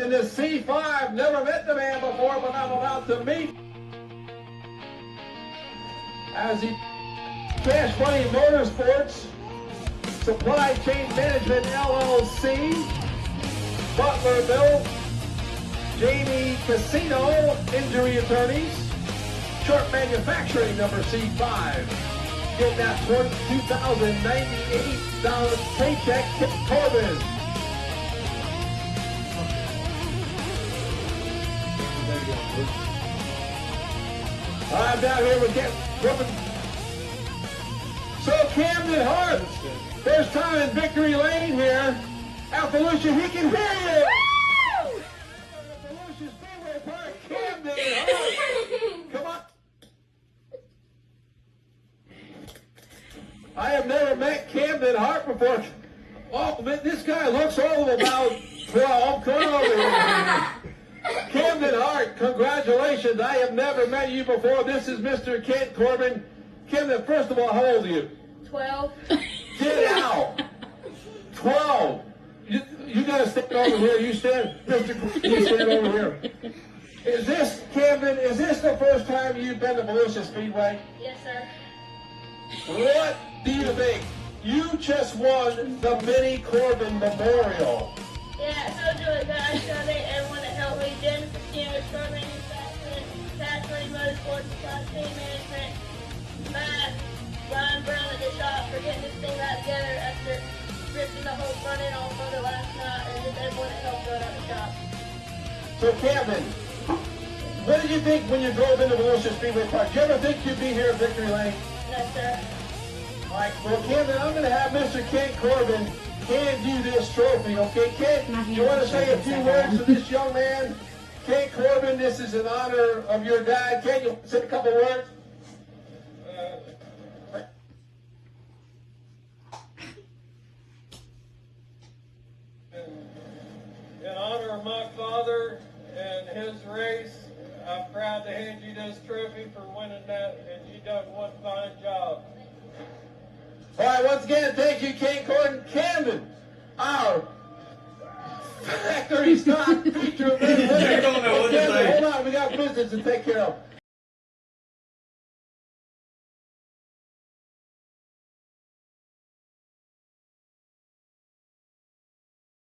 in the C5. Never met the man before, but I'm about to meet. As he Cash Money Motorsports, Supply Chain Management LLC, Butlerville, Jamie Casino, Injury Attorneys, Sharp Manufacturing, number C5. Get that $2,098 paycheck, Kip Corbin. I'm down here with Kip Corbin. So Camden Harp, first time in Victory Lane here. At Volusia, he can hear you. Volusia Speedway Park, Camden Harp. Come on. I have never met Camden Harp before. Oh, this guy looks all of about 12. Come on over here. Camden Harp, congratulations. I have never met you before. This is Mr. Kent Corbin. Camden, first of all, how old are you? 12. Get out. 12. You got to stand over here. You stand, Mr. Corbin, you stand over here. Is this, Camden, is this the first time you've been to Volusia Speedway? Yes, sir. What do you think? You just won the Mini Corbin Memorial. Yeah, so do it, guys. Sunday, everyone that helped me, Dennis, Sharp Manufacturing, Cash Money Motorsports, Supply Chain Management, Matt, Ryan Brown at the shop for getting this thing back together after ripping the whole front end off of it last night, and just everyone that helped go at the shop. So, Camden, what did you think when you drove into Volusia Speedway Park? Did you ever think you'd be here at Victory Lane? No, sir. All right, well, Camden, I'm going to have Mr. Kent Corbin hand you this trophy, okay? Kent, you want to say a few words to this young man? Kent Corbin, this is in honor of your dad. Kent, you say a couple words? In honor of my father and his race, I'm proud to hand you this trophy for winning that, and you done one fine job. All right, once again, thank you, Kent Corbin. Camden, our factory stock feature. You don't know what to say. Hold on, we got business to take care of.